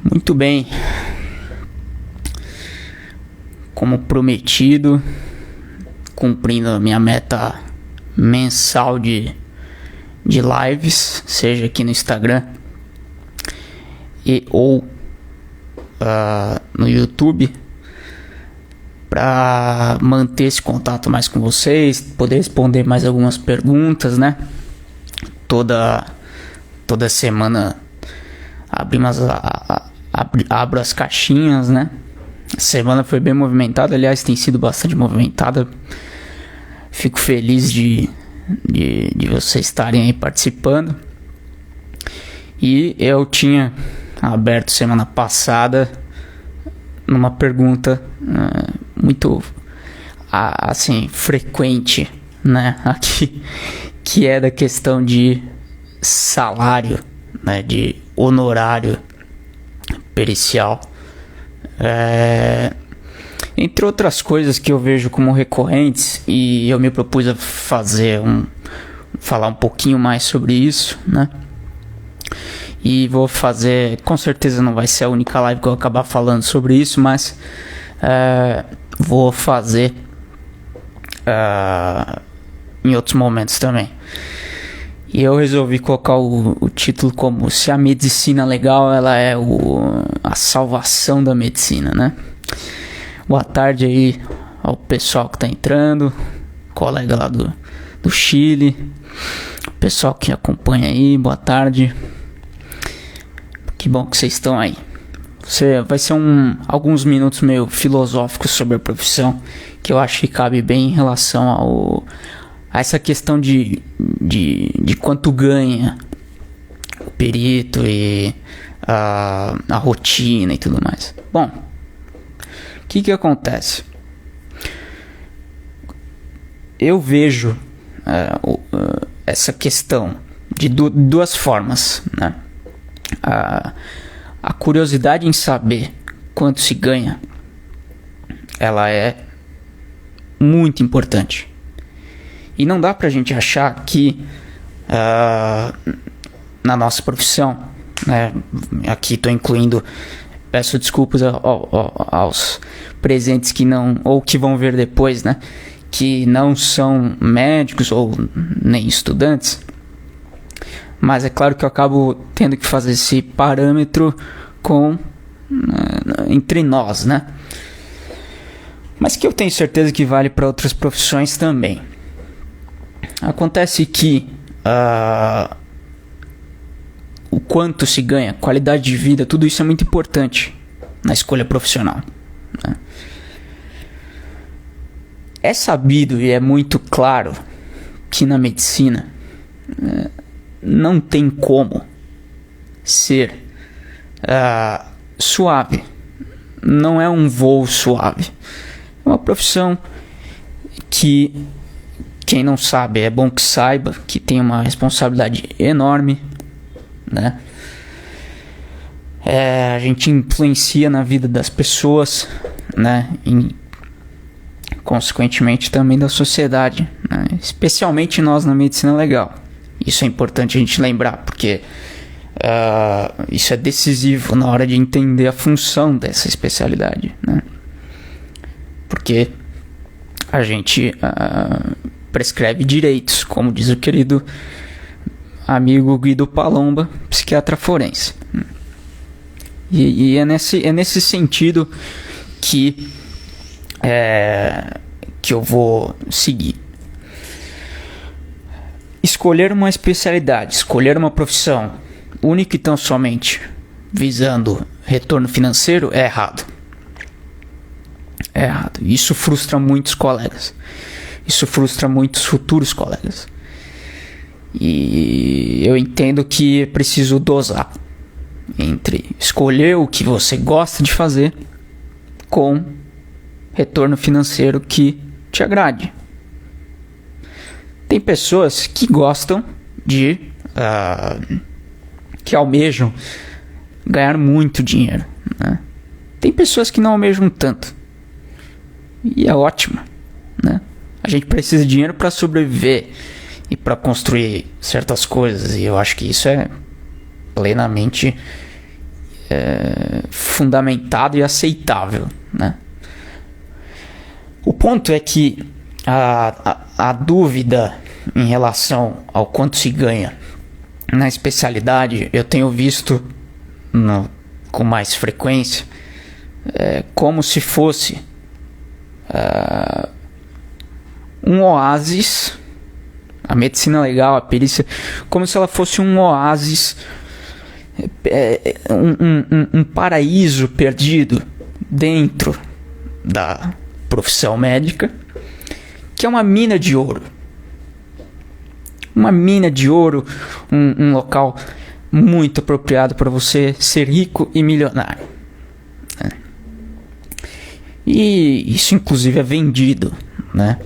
Muito bem, como prometido, cumprindo a minha meta mensal de lives, seja aqui no Instagram ou no YouTube, para manter esse contato mais com vocês, poder responder mais algumas perguntas, né? Toda semana abro as caixinhas, né? A semana foi bem movimentada, aliás, tem sido bastante movimentada. Fico feliz de vocês estarem aí participando. E eu tinha aberto semana passada numa pergunta muito assim frequente, né, aqui, que é da questão de salário, né, de honorário pericial, entre outras coisas que eu vejo como recorrentes, e eu me propus a falar um pouquinho mais sobre isso, né? E vou fazer, com certeza não vai ser a única live que eu acabar falando sobre isso, mas vou fazer em outros momentos também. E eu resolvi colocar o título como Se a Medicina Legal ela é a salvação da medicina, né? Boa tarde aí ao pessoal que tá entrando, colega lá do Chile, pessoal que acompanha aí, boa tarde. Que bom que vocês estão aí. Vai ser alguns minutos meio filosóficos sobre a profissão, que eu acho que cabe bem em relação a essa questão de quanto ganha o perito e a rotina e tudo mais. Bom, o que acontece? Eu vejo essa questão de duas formas, né? A curiosidade em saber quanto se ganha, ela é muito importante. E não dá pra gente achar que na nossa profissão, né, aqui estou incluindo, peço desculpas aos presentes que não, ou que vão ver depois, né, que não são médicos ou nem estudantes. Mas é claro que eu acabo tendo que fazer esse parâmetro entre nós, né? Mas que eu tenho certeza que vale para outras profissões também. Acontece que o quanto se ganha, qualidade de vida, tudo isso é muito importante na escolha profissional, né? É sabido e é muito claro que na medicina não tem como ser suave. Não é um voo suave. É uma profissão que, quem não sabe, é bom que saiba que tem uma responsabilidade enorme, né? A gente influencia na vida das pessoas, né? E, consequentemente, também da sociedade, né? Especialmente nós na medicina legal. Isso é importante a gente lembrar, porque isso é decisivo na hora de entender a função dessa especialidade, né? Porque a gente prescreve direitos, como diz o querido amigo Guido Palomba, psiquiatra forense. E é nesse sentido que eu vou seguir. Escolher uma especialidade, escolher uma profissão única e tão somente visando retorno financeiro é errado. É errado. Isso frustra muitos colegas. Isso frustra muitos futuros colegas. E eu entendo que é preciso dosar entre escolher o que você gosta de fazer com retorno financeiro que te agrade. Tem pessoas que gostam que almejam ganhar muito dinheiro, né? Tem pessoas que não almejam tanto. E é ótimo, né? A gente precisa de dinheiro para sobreviver e para construir certas coisas. E eu acho que isso é plenamente fundamentado e aceitável, né? O ponto é que a dúvida em relação ao quanto se ganha na especialidade, eu tenho visto com mais frequência, como se fosse um oásis, a medicina legal, a perícia, como se ela fosse um oásis, um paraíso perdido dentro da profissão médica, que é uma mina de ouro. Uma mina de ouro, um local muito apropriado para você ser rico e milionário. E isso inclusive é vendido, né,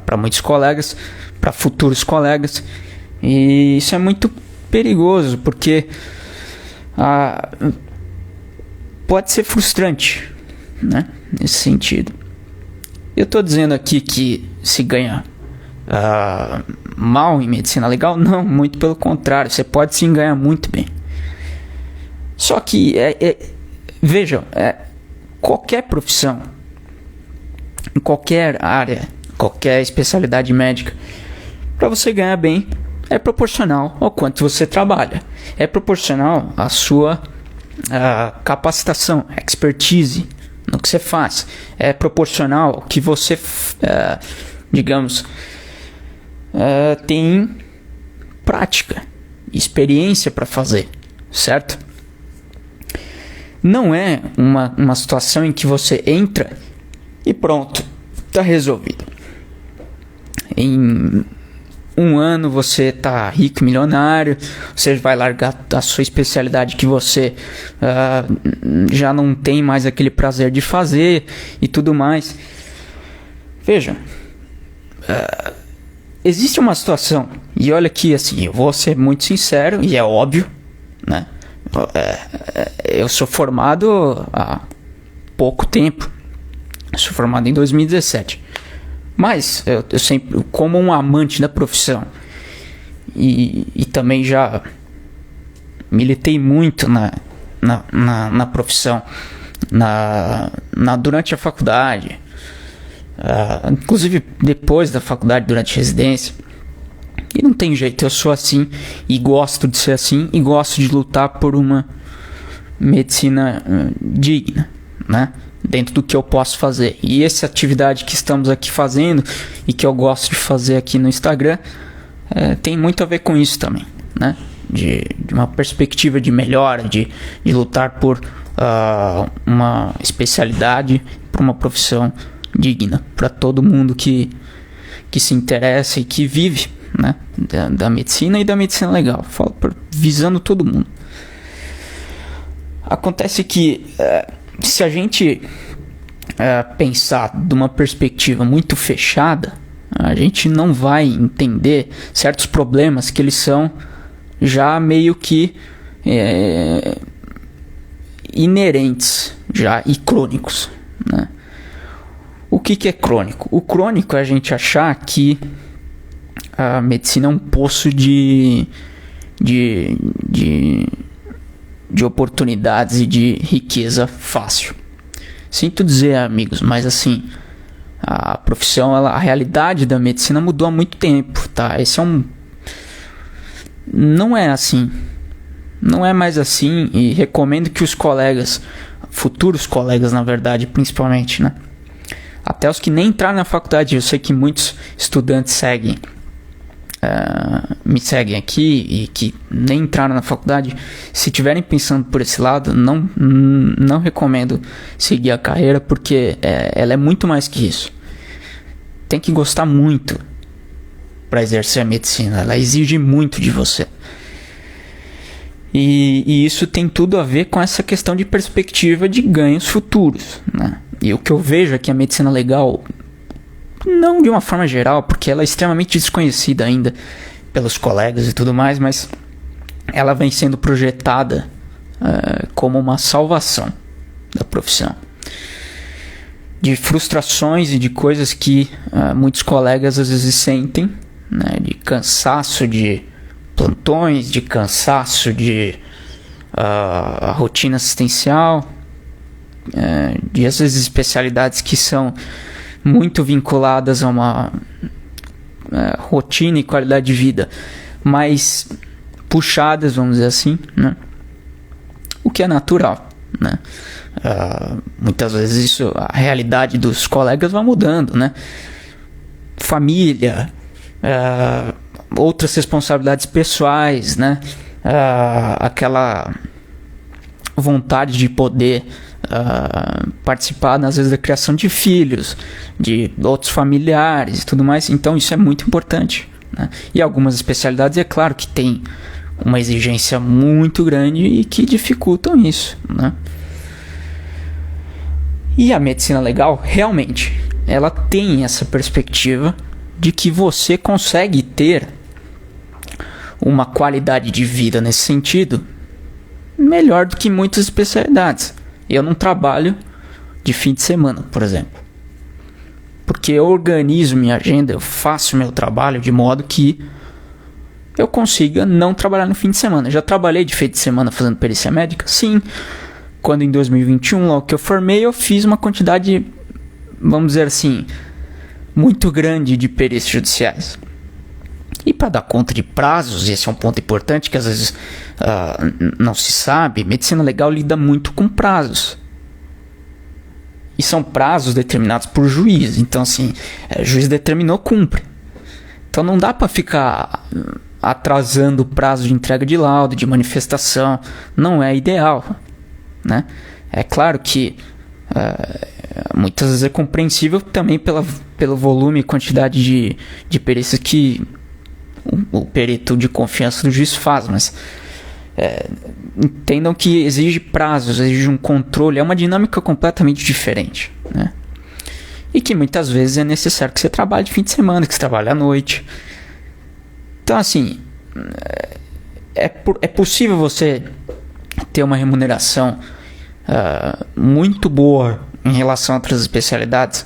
para muitos colegas, para futuros colegas, e isso é muito perigoso, porque pode ser frustrante, né, nesse sentido. Eu estou dizendo aqui que se ganha mal em medicina legal? Não, muito pelo contrário, você pode sim ganhar muito bem. Só que, vejam, qualquer profissão, em qualquer área, qualquer especialidade médica, para você ganhar bem, é proporcional ao quanto você trabalha, é proporcional à sua capacitação, expertise no que você faz, é proporcional ao que você, digamos, tem prática, experiência para fazer, certo? Não é uma situação em que você entra e pronto, está resolvido. Em um ano você está rico, milionário, você vai largar a sua especialidade que você já não tem mais aquele prazer de fazer e tudo mais. Vejam, existe uma situação, e olha que assim, eu vou ser muito sincero, e é óbvio, né? Eu sou formado há pouco tempo, sou formado em 2017, mas eu sempre, como um amante da profissão, e também já militei muito na profissão, durante a faculdade, inclusive depois da faculdade, durante a residência. E não tem jeito, eu sou assim e gosto de ser assim e gosto de lutar por uma medicina digna, né? Dentro do que eu posso fazer. E essa atividade que estamos aqui fazendo e que eu gosto de fazer aqui no Instagram tem muito a ver com isso também, né? De uma perspectiva de melhora, de lutar por uma especialidade, por uma profissão digna para todo mundo que se interessa e que vive, né, da medicina e da medicina legal. Falo visando todo mundo. Acontece que se a gente pensar de uma perspectiva muito fechada, a gente não vai entender certos problemas que eles são já meio que inerentes já e crônicos, né? O que é crônico? O crônico é a gente achar que a medicina é um poço de oportunidades e de riqueza fácil. Sinto dizer, amigos, mas assim, a profissão, a realidade da medicina mudou há muito tempo, tá? Não é assim. Não é mais assim, e recomendo que os colegas, futuros colegas, na verdade, principalmente, né? Até os que nem entraram na faculdade, eu sei que muitos estudantes me seguem aqui e que nem entraram na faculdade. Se estiverem pensando por esse lado, não recomendo seguir a carreira, porque ela é muito mais que isso. Tem que gostar muito para exercer a medicina, ela exige muito de você. E isso tem tudo a ver com essa questão de perspectiva de ganhos futuros, né? E o que eu vejo é que a medicina legal, não de uma forma geral, porque ela é extremamente desconhecida ainda pelos colegas e tudo mais, mas ela vem sendo projetada como uma salvação da profissão. De frustrações e de coisas que muitos colegas às vezes sentem, né? De cansaço de plantões, de cansaço de a rotina assistencial, de às vezes especialidades que são muito vinculadas a uma rotina e qualidade de vida mais puxadas, vamos dizer assim, né? O que é natural, né? Muitas vezes isso, a realidade dos colegas vai mudando, né? Família, outras responsabilidades pessoais, né? Aquela vontade de poder participar, às vezes, da criação de filhos, de outros familiares e tudo mais. Então isso é muito importante, né? E algumas especialidades, é claro que tem uma exigência muito grande e que dificultam isso, né? E a medicina legal, realmente, ela tem essa perspectiva de que você consegue ter uma qualidade de vida nesse sentido melhor do que muitas especialidades. Eu não trabalho de fim de semana, por exemplo, porque eu organizo minha agenda, eu faço meu trabalho de modo que eu consiga não trabalhar no fim de semana. Eu já trabalhei de fim de semana fazendo perícia médica? Sim. Quando em 2021, logo que eu formei, eu fiz uma quantidade, vamos dizer assim, muito grande de perícias judiciais. E para dar conta de prazos, esse é um ponto importante que às vezes não se sabe, medicina legal lida muito com prazos. E são prazos determinados por juiz. Então, assim, juiz determinou, cumpre. Então não dá para ficar atrasando o prazo de entrega de laudo, de manifestação. Não é ideal, né? É claro que muitas vezes é compreensível também pelo volume e quantidade de perícias que o perito de confiança do juiz faz, mas entendam que exige prazos, exige um controle, é uma dinâmica completamente diferente, né? E que muitas vezes é necessário que você trabalhe de fim de semana, que você trabalhe à noite. Então, assim, é possível você ter uma remuneração muito boa em relação a outras especialidades?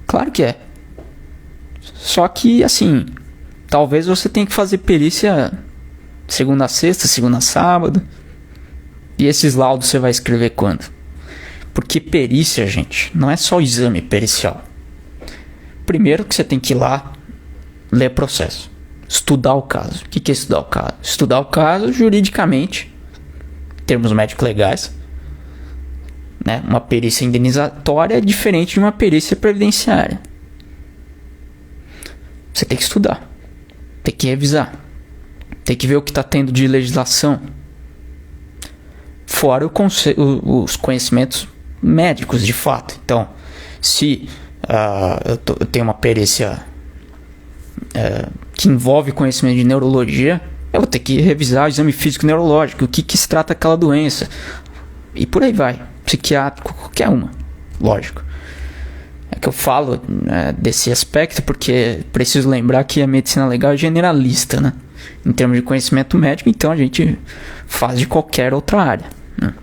Claro que é. Só que, assim, talvez você tenha que fazer perícia segunda a sexta, segunda a sábado. E esses laudos você vai escrever quando? Porque perícia, gente, não é só exame pericial. Primeiro que você tem que ir lá ler processo, estudar o caso. O que é estudar o caso? Estudar o caso juridicamente, em termos médicos legais, né? Uma perícia indenizatória é diferente de uma perícia previdenciária. Você tem que estudar, tem que revisar, tem que ver o que está tendo de legislação, fora os conhecimentos médicos de fato. Então, se eu tenho uma perícia que envolve conhecimento de neurologia, eu vou ter que revisar o exame físico neurológico, o que se trata aquela doença, e por aí vai. Psiquiátrico, qualquer uma, lógico. É que eu falo desse aspecto porque preciso lembrar que a medicina legal é generalista, né? Em termos de conhecimento médico, então a gente faz de qualquer outra área, né?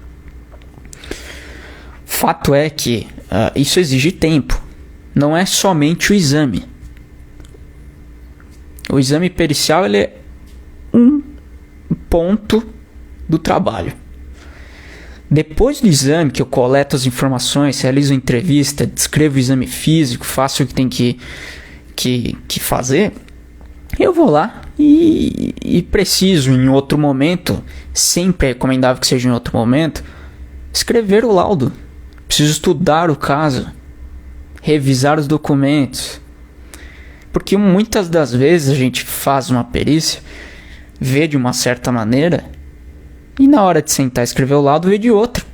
Fato é que isso exige tempo. Não é somente o exame. O exame pericial, ele é um ponto do trabalho. Depois do exame, que eu coleto as informações, realizo a entrevista, descrevo o exame físico, faço o que tem que fazer, eu vou lá e preciso, em outro momento, sempre é recomendável que seja em outro momento, escrever o laudo. Preciso estudar o caso, revisar os documentos. Porque muitas das vezes a gente faz uma perícia, vê de uma certa maneira, e na hora de sentar e escrever o laudo, vê de outra,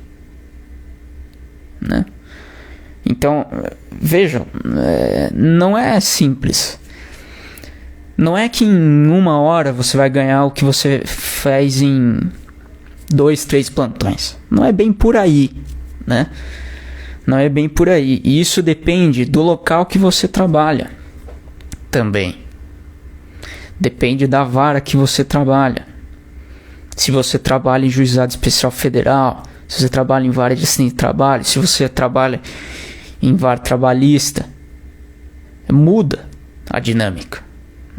né? Então, vejam, não é simples. Não é que em uma hora você vai ganhar o que você fez em 2, 3 plantões. Não é bem por aí, né? Não é bem por aí. E isso depende do local que você trabalha também. Depende da vara que você trabalha. Se você trabalha em juizado especial federal, se você trabalha em vara de acidente de trabalho, se você trabalha em vara trabalhista, muda a dinâmica,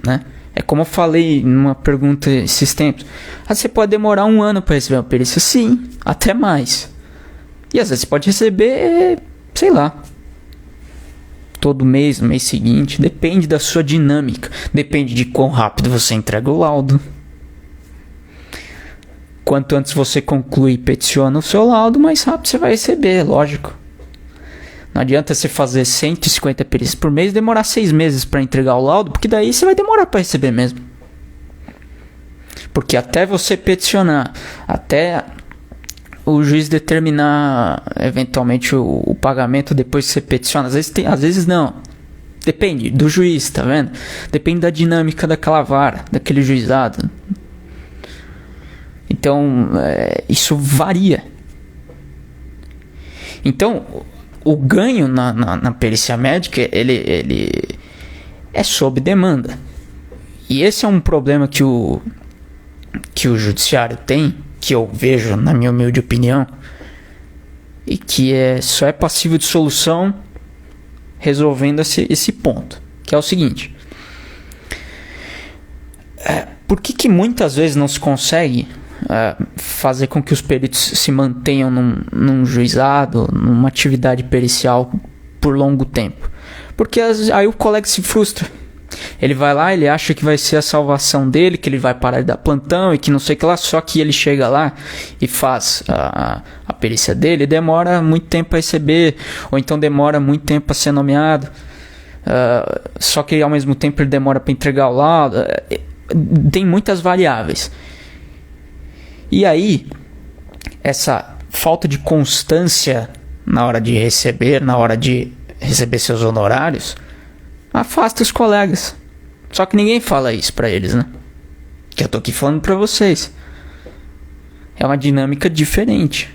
né? É como eu falei numa pergunta esses tempos. Você pode demorar 1 ano para receber uma perícia? Sim, até mais. E às vezes você pode receber, sei lá, todo mês, no mês seguinte. Depende da sua dinâmica. Depende de quão rápido você entrega o laudo. Quanto antes você conclui e peticiona o seu laudo, mais rápido você vai receber, lógico. Não adianta você fazer 150 perícias por mês e demorar 6 meses para entregar o laudo, porque daí você vai demorar para receber mesmo. Porque até você peticionar, até o juiz determinar eventualmente o pagamento depois que você peticiona, às vezes não. Depende do juiz, tá vendo? Depende da dinâmica daquela vara, daquele juizado. Então, isso varia. Então, o ganho na perícia médica, ele é sob demanda. E esse é um problema que o judiciário tem, que eu vejo, na minha humilde opinião, e que só é passível de solução resolvendo esse ponto, que é o seguinte. Por que muitas vezes não se consegue fazer com que os peritos se mantenham num juizado, numa atividade pericial por longo tempo? Porque aí o colega se frustra. Ele vai lá, ele acha que vai ser a salvação dele, que ele vai parar de dar plantão e que não sei o que lá, só que ele chega lá e faz a perícia dele e demora muito tempo a receber, ou então demora muito tempo a ser nomeado, só que ao mesmo tempo ele demora para entregar o laudo. Tem muitas variáveis. E aí, essa falta de constância na hora de receber seus honorários, afasta os colegas. Só que ninguém fala isso pra eles, né? Que eu tô aqui falando pra vocês. É uma dinâmica diferente.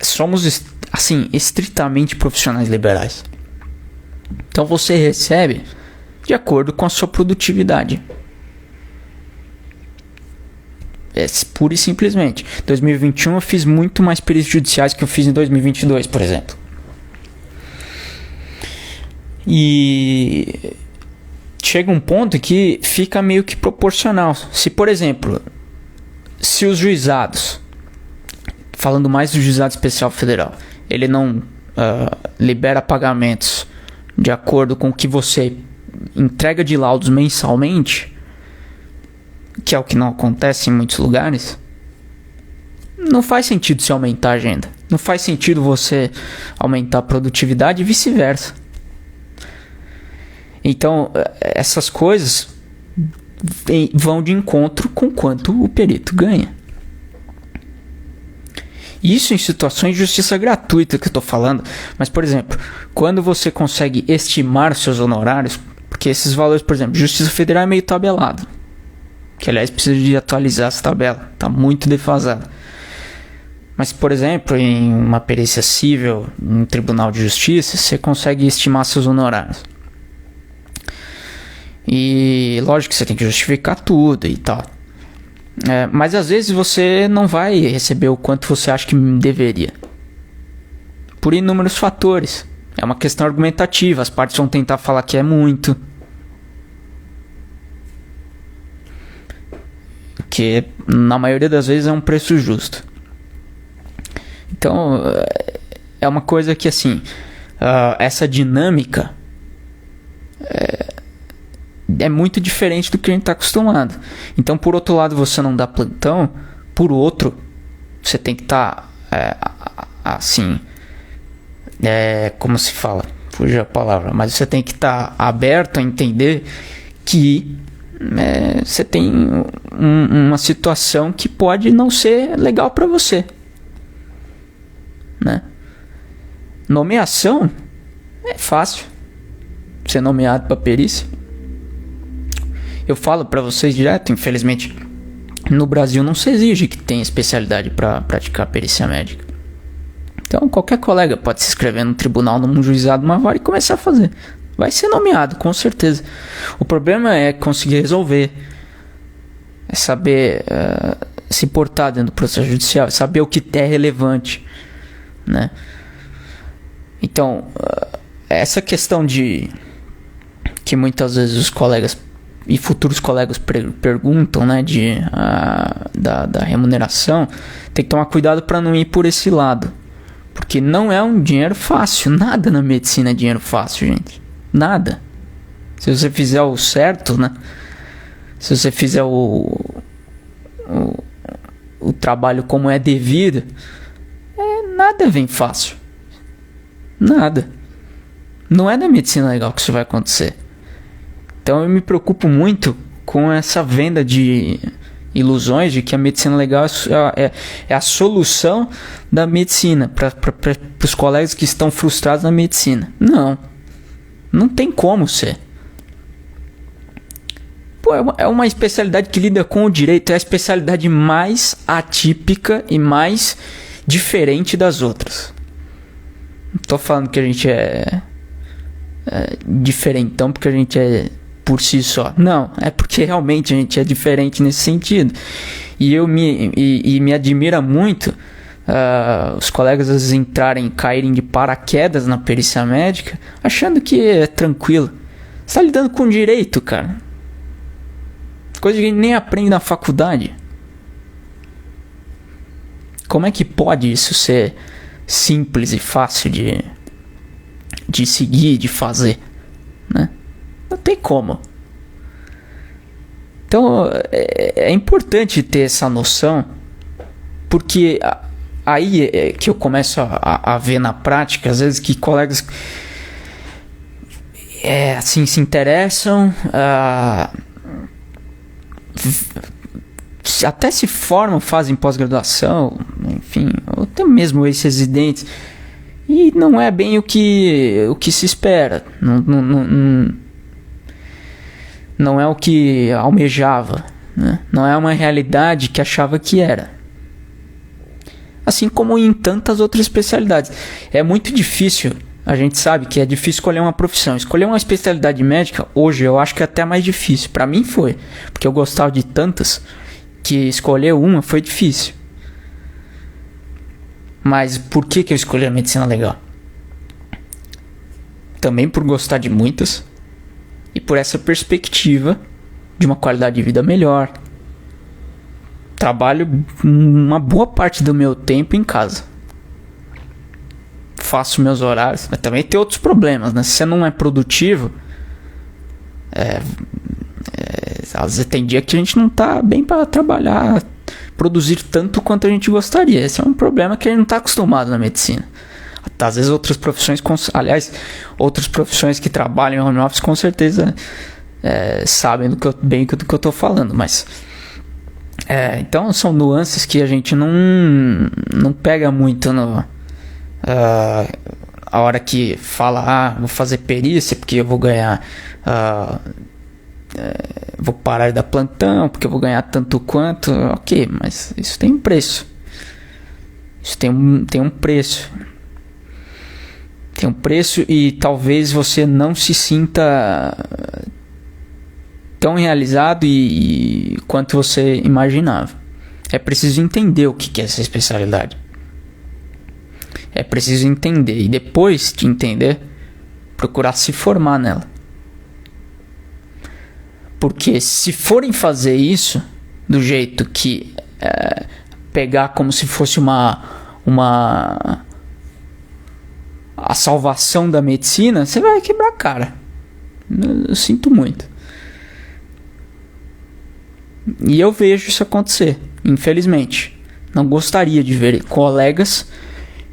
Somos, assim, estritamente profissionais liberais. Então você recebe de acordo com a sua produtividade. Pura e simplesmente. Em 2021 eu fiz muito mais perícias judiciais que eu fiz em 2022, por exemplo. E chega um ponto que fica meio que proporcional. Se, por exemplo, se os juizados, falando mais do juizado especial federal, ele não libera pagamentos de acordo com o que você entrega de laudos mensalmente, que é o que não acontece em muitos lugares, não faz sentido se aumentar a agenda. Não faz sentido você aumentar a produtividade e vice-versa. Então, essas coisas vão de encontro com quanto o perito ganha. Isso em situações de justiça gratuita que eu estou falando. Mas, por exemplo, quando você consegue estimar seus honorários, porque esses valores, por exemplo, Justiça Federal é meio tabelado, que aliás precisa de atualizar essa tabela, está muito defasada. Mas, por exemplo, em uma perícia civil, em um tribunal de justiça, você consegue estimar seus honorários. E lógico que você tem que justificar tudo e tal. Mas às vezes você não vai receber o quanto você acha que deveria, por inúmeros fatores. É uma questão argumentativa, as partes vão tentar falar que é muito, que na maioria das vezes é um preço justo. Então é uma coisa que assim, essa dinâmica é muito diferente do que a gente está acostumado. Então, por outro lado, você não dá plantão, por outro, você tem que estar assim, como se fala, fugiu a palavra, mas você tem que estar aberto a entender que você tem uma situação que pode não ser legal para você, né? Nomeação é fácil, ser nomeado para perícia. Eu falo para vocês direto, infelizmente no Brasil não se exige que tenha especialidade para praticar perícia médica. Então qualquer colega pode se inscrever no tribunal, num juizado, uma vara e começar a fazer. Vai ser nomeado, com certeza. O problema é conseguir resolver, é saber se portar dentro do processo judicial, é saber o que é relevante, né? Então essa questão que muitas vezes os colegas e futuros colegas perguntam, né, da remuneração, tem que tomar cuidado para não ir por esse lado, porque não é um dinheiro fácil. Nada na medicina é dinheiro fácil, gente. Nada. Se você fizer o certo, né, se você fizer o trabalho como é devido, nada vem fácil. Nada. Não é da medicina legal que isso vai acontecer. Então eu me preocupo muito com essa venda de ilusões de que a medicina legal é a solução da medicina para os colegas que estão frustrados na medicina. Não tem como ser. Pô, é uma especialidade que lida com o direito, é a especialidade mais atípica e mais diferente das outras. Não tô falando que a gente é diferentão porque a gente é por si só. Não, é porque realmente a gente é diferente nesse sentido. E me admira muito os colegas às vezes caírem de paraquedas na perícia médica, achando que é tranquilo. Você tá lidando com direito, cara. Coisa que a gente nem aprende na faculdade. Como é que pode isso ser simples e fácil de seguir, de fazer, né? Não tem como. Então é importante ter essa noção, porque aí é que eu começo a ver na prática, às vezes, que colegas assim, se interessam, até se formam, fazem pós-graduação, enfim, ou até mesmo ex-residentes, e não é bem o que se espera. Não é o que almejava, né? Não é uma realidade que achava que era. Assim como em tantas outras especialidades. É muito difícil, a gente sabe que é difícil escolher uma profissão. Escolher uma especialidade médica, hoje eu acho que é até mais difícil. Para mim foi, porque eu gostava de tantas, que escolher uma foi difícil. Mas por que eu escolhi a medicina legal? Também por gostar de muitas e por essa perspectiva de uma qualidade de vida melhor. Trabalho uma boa parte do meu tempo em casa. Faço meus horários, mas também tem outros problemas, né? Se você não é produtivo, às vezes tem dia que a gente não tá bem para trabalhar, produzir tanto quanto a gente gostaria. Esse é um problema que a gente não está acostumado na medicina. Às vezes outras profissões, outras profissões que trabalham em home office com certeza sabem do que eu estou falando, mas então são nuances que a gente não pega muito a hora que fala, vou fazer perícia porque eu vou ganhar, vou parar de dar plantão porque eu vou ganhar tanto quanto. Ok, mas isso tem um preço. Isso tem um preço. Tem um preço e talvez você não se sinta tão realizado quanto você imaginava. É preciso entender o que é essa especialidade. É preciso entender e depois de entender, procurar se formar nela. Porque se forem fazer isso do jeito que pegar como se fosse a salvação da medicina, você vai quebrar a cara. Eu sinto muito. E eu vejo isso acontecer, infelizmente. Não gostaria de ver colegas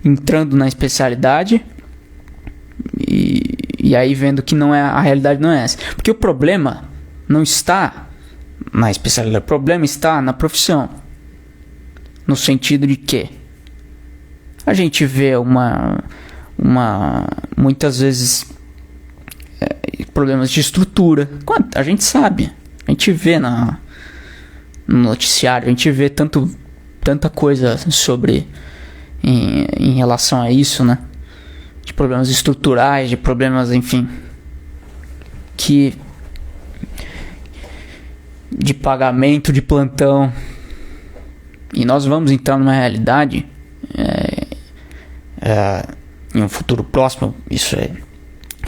entrando na especialidade e aí vendo que a realidade não é essa. Porque o problema não está na especialidade, o problema está na profissão. No sentido de que a gente vê muitas vezes problemas de estrutura. A gente sabe, a gente vê no noticiário, a gente vê tanta coisa sobre em relação a isso, né? De problemas estruturais, de problemas, enfim, de pagamento de plantão. E nós vamos entrar numa realidade em um futuro próximo, isso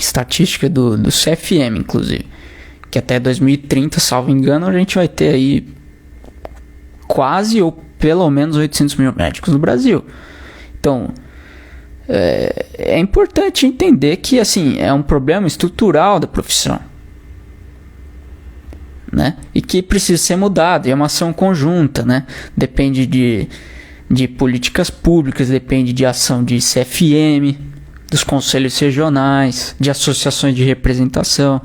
estatística do CFM, inclusive, que até 2030, salvo engano, a gente vai ter aí quase ou pelo menos 800 mil médicos no Brasil. Então, é importante entender que, assim, é um problema estrutural da profissão, né? E que precisa ser mudado, e é uma ação conjunta, né? Depende de políticas públicas, depende de ação de CFM, dos conselhos regionais, de associações de representação,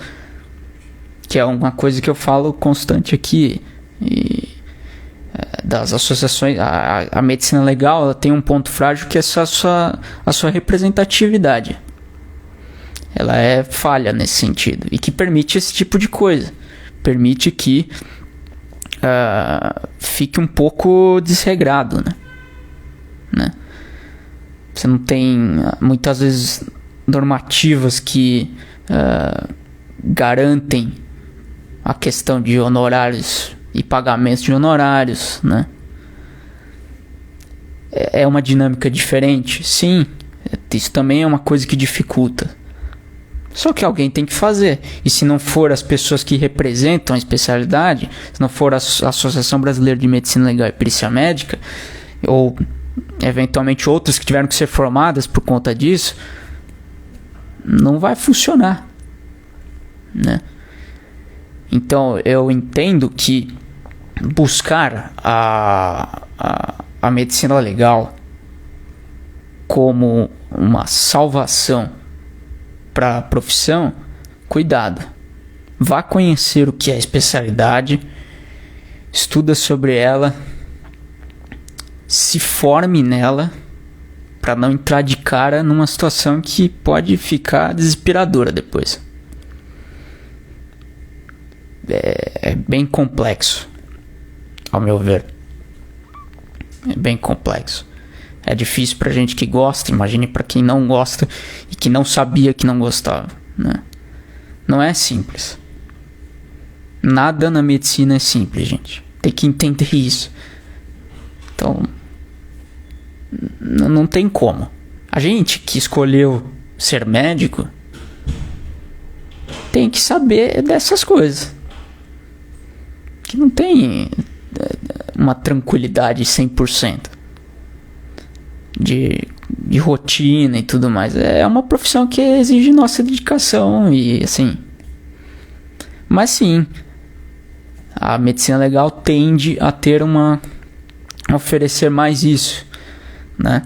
que é uma coisa que eu falo constante aqui. E das associações, a medicina legal, ela tem um ponto frágil, que é a sua representatividade. Ela é falha nesse sentido, e que permite esse tipo de coisa, permite que fique um pouco desregrado, né? Você não tem muitas vezes normativas que garantem a questão de honorários e pagamentos de honorários, né? É uma dinâmica diferente? Sim, isso também é uma coisa que dificulta. Só que alguém tem que fazer. E se não for as pessoas que representam a especialidade, se não for a Associação Brasileira de Medicina Legal e Perícia Médica, ou eventualmente outras que tiveram que ser formadas por conta disso, não vai funcionar, né? Então eu entendo que buscar a medicina legal como uma salvação para a profissão, cuidado. Vá conhecer o que é a especialidade, estuda sobre ela, se forme nela, para não entrar de cara numa situação que pode ficar desesperadora depois. É bem complexo, ao meu ver. É bem complexo. É difícil pra gente que gosta, imagine pra quem não gosta e que não sabia que não gostava, né? Não é simples. Nada na medicina é simples, gente. Tem que entender isso. Então, não tem como. A gente que escolheu ser médico tem que saber dessas coisas. Que não tem uma tranquilidade 100% de rotina e tudo mais. É uma profissão que exige nossa dedicação e assim. Mas sim, a medicina legal tende a ter a oferecer mais isso, né?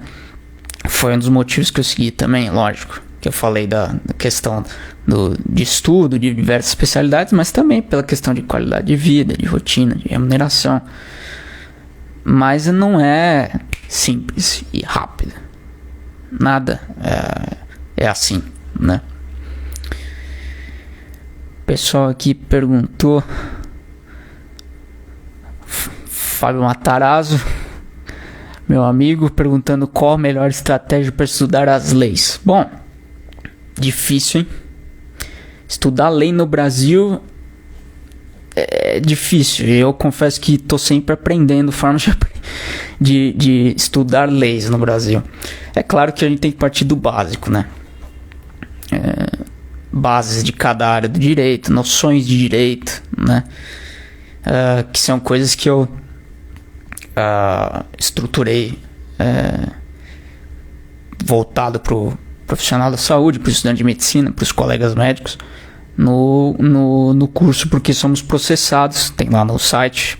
Foi um dos motivos que eu segui também, lógico, que eu falei da questão de estudo de diversas especialidades, mas também pela questão de qualidade de vida, de rotina, de remuneração. Mas não é simples e rápido. Nada é assim, né? O pessoal aqui perguntou, Fábio Matarazzo, meu amigo, perguntando qual a melhor estratégia para estudar as leis. Bom, difícil, hein? Estudar lei no Brasil é difícil. Eu confesso que estou sempre aprendendo formas de estudar leis no Brasil. É claro que a gente tem que partir do básico, né? Bases de cada área do direito, noções de direito, né? Que são coisas que eu estruturei voltado para o profissional da saúde, para o estudante de medicina, para os colegas médicos no curso Porque Somos Processados. Tem lá no site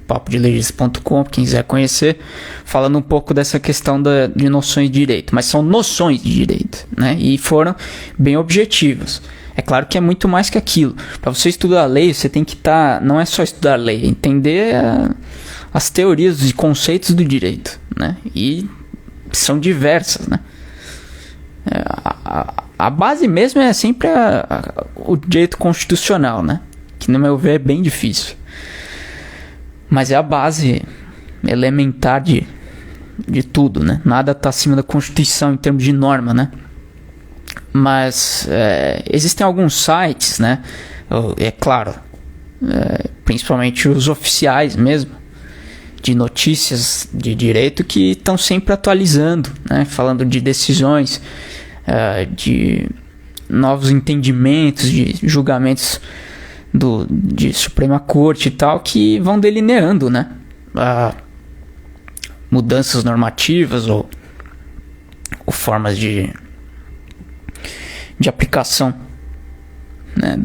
papodelegista.com, quem quiser conhecer, falando um pouco dessa questão de noções de direito, mas são noções de direito, né? E foram bem objetivas. É claro que é muito mais que aquilo. Para você estudar a lei, você tem que não é só estudar a lei, é entender as teorias e conceitos do direito, né? E são diversas, né? A base mesmo é sempre o direito constitucional, né? Que no meu ver é bem difícil, mas é a base elementar de tudo, né? Nada está acima da Constituição em termos de norma, né? Mas existem alguns sites, né? É claro, principalmente os oficiais mesmo, de notícias de direito, que estão sempre atualizando, né? Falando de decisões novos entendimentos de julgamentos de Suprema Corte e tal, que vão delineando, né, mudanças normativas ou formas de aplicação, né,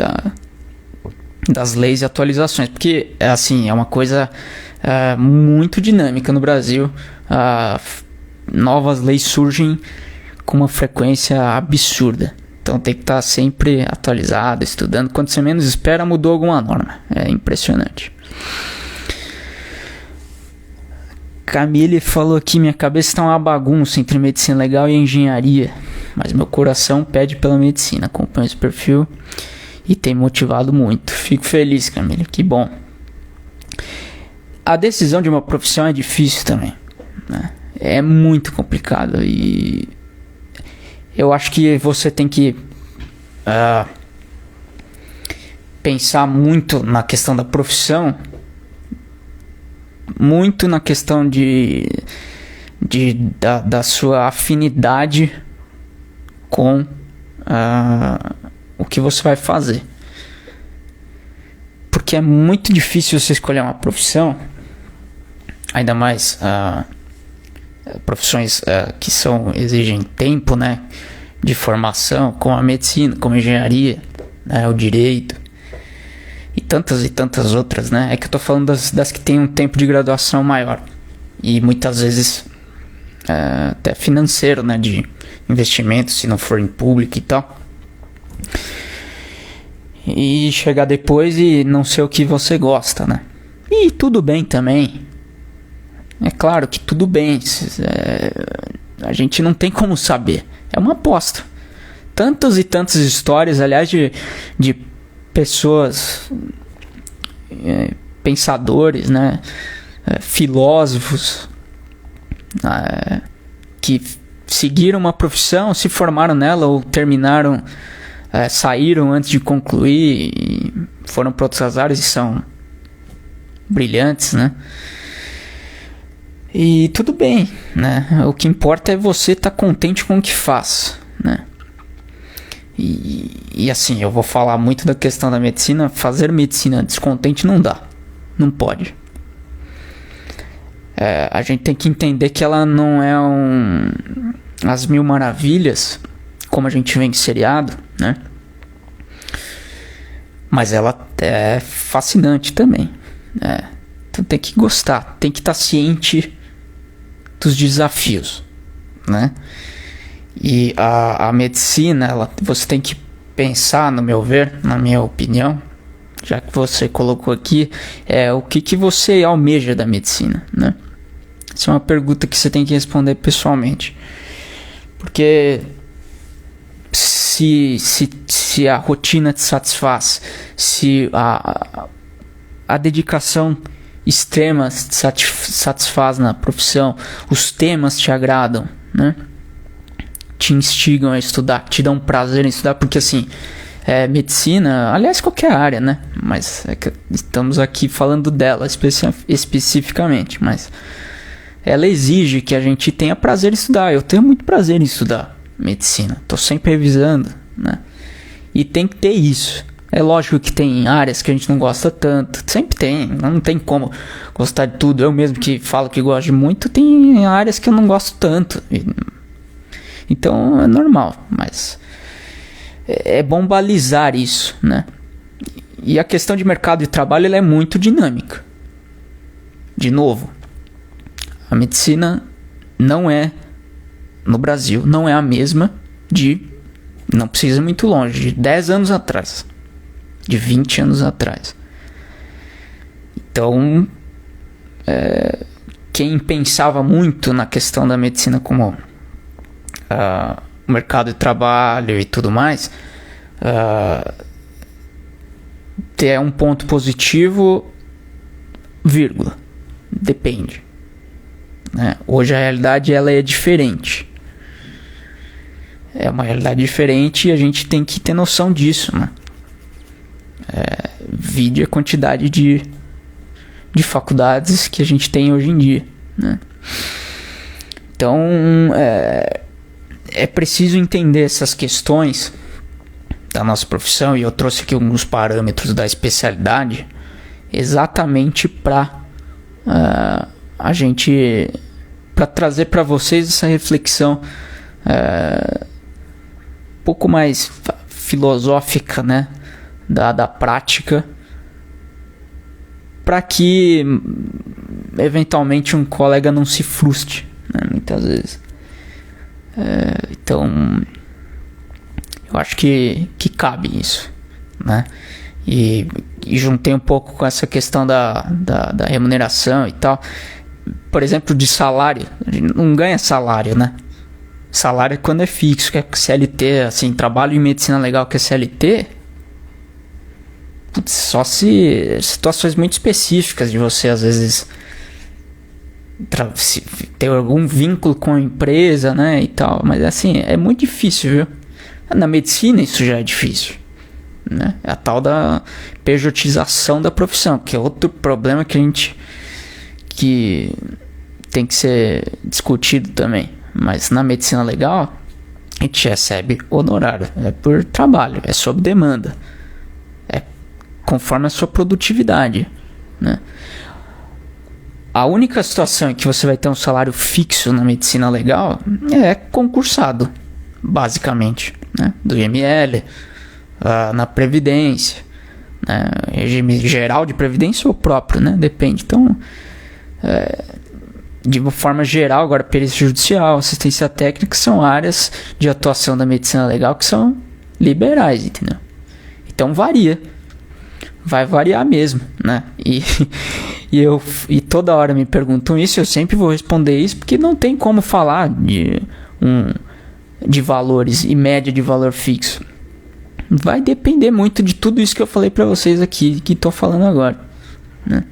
das leis e atualizações, porque assim, é uma coisa muito dinâmica no Brasil. Novas leis surgem com uma frequência absurda, então tem que estar sempre atualizado, estudando. Quando você menos espera, mudou alguma norma. É impressionante. Camille falou aqui: minha cabeça está uma bagunça entre medicina legal e engenharia, mas meu coração pede pela medicina. Acompanho esse perfil e tem motivado muito. Fico feliz, Camille, que bom. A decisão de uma profissão é difícil também, né? É muito complicado, e eu acho que você tem que pensar muito na questão da profissão, muito na questão da sua afinidade com o que você vai fazer. Porque é muito difícil você escolher uma profissão, ainda mais profissões que exigem tempo, né, de formação, como a medicina, como a engenharia, né, o direito e tantas outras, né? É que eu tô falando das que tem um tempo de graduação maior e muitas vezes até financeiro, né, de investimento, se não for em público e tal. E chegar depois e não ser o que você gosta, né? E tudo bem também. É claro que tudo bem. A gente não tem como saber. É uma aposta. Tantas e tantas histórias, aliás, de pessoas, pensadores, né? Filósofos, que seguiram uma profissão, se formaram nela ou terminaram, saíram antes de concluir e foram para outras áreas e são brilhantes, né? E tudo bem, né? O que importa é você estar contente com o que faz, né? E assim, eu vou falar muito da questão da medicina. Fazer medicina descontente não dá, não pode. A gente tem que entender que ela não é as mil maravilhas, como a gente vê em seriado, né? Mas ela é fascinante também, né? Então tem que gostar, tem que estar ciente dos desafios, né? E a medicina, você tem que pensar, no meu ver, na minha opinião, já que você colocou aqui, o que você almeja da medicina, né? Essa é uma pergunta que você tem que responder pessoalmente, porque se a rotina te satisfaz, se a dedicação extrema te satisfaz na profissão, os temas te agradam, né? Te instigam a estudar, te dão prazer em estudar, porque assim, medicina, aliás, qualquer área, né? Mas estamos aqui falando dela especificamente, mas ela exige que a gente tenha prazer em estudar. Eu tenho muito prazer em estudar medicina, tô sempre revisando, né? E tem que ter isso. É lógico que tem áreas que a gente não gosta tanto, sempre tem, não tem como gostar de tudo. Eu mesmo que falo que gosto de muito, tem áreas que eu não gosto tanto, então é normal, mas é bom balizar isso, né? E a questão de mercado de trabalho, ela é muito dinâmica. De novo, a medicina no Brasil, não é a mesma não precisa ir muito longe, de 10 anos atrás, de 20 anos atrás. Então, quem pensava muito na questão da medicina como o mercado de trabalho e tudo mais, é um ponto positivo, vírgula, depende, né? Hoje a realidade, ela é diferente. É uma realidade diferente e a gente tem que ter noção disso, né? Vide a quantidade de faculdades que a gente tem hoje em dia, né? Então é preciso entender essas questões da nossa profissão, e eu trouxe aqui alguns parâmetros da especialidade, exatamente para a gente, para trazer para vocês essa reflexão um pouco mais filosófica, né, da prática, para que eventualmente um colega não se frustre, né, muitas vezes. Então eu acho que cabe isso, né? E juntei um pouco com essa questão da remuneração e tal. Por exemplo, de salário, a gente não ganha salário, né? Salário é quando é fixo, que é CLT, assim, trabalho em medicina legal que é CLT, só se situações muito específicas de você, às vezes, ter algum vínculo com a empresa, né, e tal. Mas, assim, é muito difícil, viu? Na medicina isso já é difícil, né? É a tal da pejotização da profissão, que é outro problema que tem que ser discutido também. Mas na medicina legal a gente recebe honorário, é por trabalho, é sob demanda, é conforme a sua produtividade, né? A única situação em que você vai ter um salário fixo na medicina legal é concursado, basicamente, né? Do IML, na Previdência, né? Regime geral de Previdência ou próprio, né? Depende. Então, de uma forma geral, agora perícia judicial, assistência técnica são áreas de atuação da medicina legal que são liberais, entendeu? Então varia, vai variar mesmo, né? E toda hora me perguntam isso, eu sempre vou responder isso, porque não tem como falar de valores e média de valor fixo. Vai depender muito de tudo isso que eu falei pra vocês aqui, que tô falando agora, né?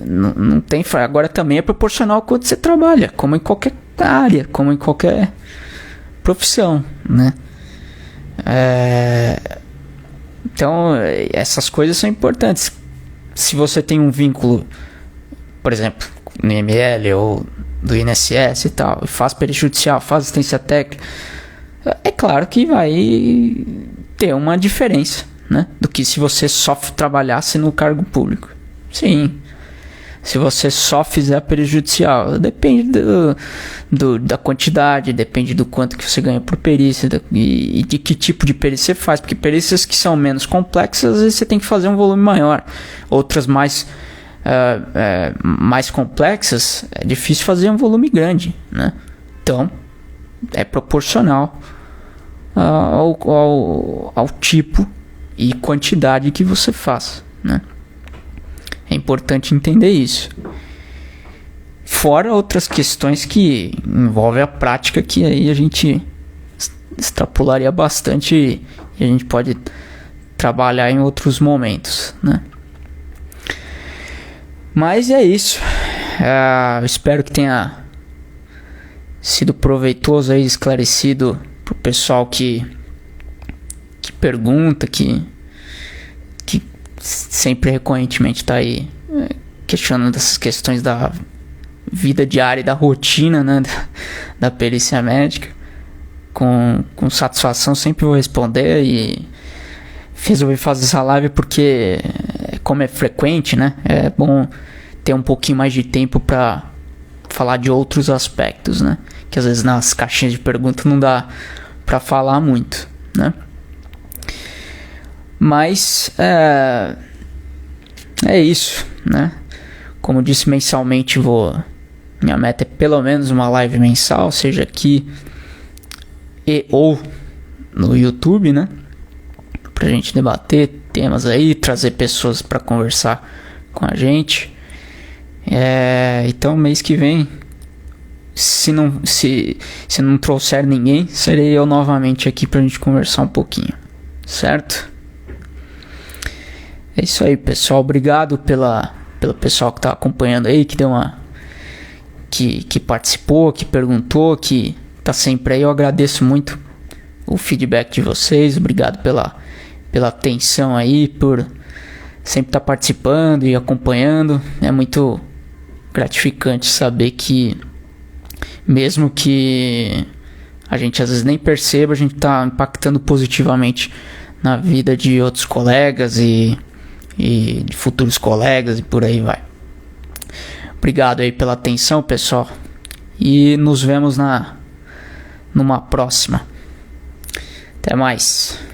Não tem. Agora também é proporcional ao quanto você trabalha, como em qualquer área, como em qualquer profissão, né? Então essas coisas são importantes. Se você tem um vínculo, por exemplo, no IML ou do INSS e tal, faz perícia judicial, faz assistência técnica, é claro que vai ter uma diferença, né, do que se você só trabalhasse no cargo público. Sim, se você só fizer a perícia judicial, depende da quantidade, depende do quanto que você ganha por perícia e de que tipo de perícia você faz, porque perícias que são menos complexas, às vezes você tem que fazer um volume maior, outras mais complexas, é difícil fazer um volume grande, né? Então, é proporcional ao tipo e quantidade que você faz, né? É importante entender isso. Fora outras questões que envolvem a prática, que aí a gente extrapolaria bastante e a gente pode trabalhar em outros momentos, né? Mas é isso. Espero que tenha sido proveitoso aí, esclarecido pro pessoal que pergunta, que sempre recorrentemente está aí questionando essas questões da vida diária e da rotina, né, da perícia médica. Com satisfação sempre vou responder, e resolvi fazer essa live porque, como é frequente, né, é bom ter um pouquinho mais de tempo para falar de outros aspectos, né, que às vezes nas caixinhas de pergunta não dá para falar muito, né. Mas é isso, né? Como disse, mensalmente minha meta é pelo menos uma live mensal, seja aqui ou no YouTube, né? Pra gente debater temas aí, trazer pessoas para conversar com a gente. Então mês que vem, se não trouxer ninguém, serei eu novamente aqui pra gente conversar um pouquinho, certo? É isso aí, pessoal. Obrigado pelo pessoal que tá acompanhando aí, que deu que participou, que perguntou, que tá sempre aí. Eu agradeço muito o feedback de vocês. Obrigado pela atenção aí, por sempre estar participando e acompanhando. É muito gratificante saber que, mesmo que a gente às vezes nem percebe, a gente tá impactando positivamente na vida de outros colegas e de futuros colegas e por aí vai. Obrigado aí pela atenção, pessoal, e nos vemos numa próxima. Até mais.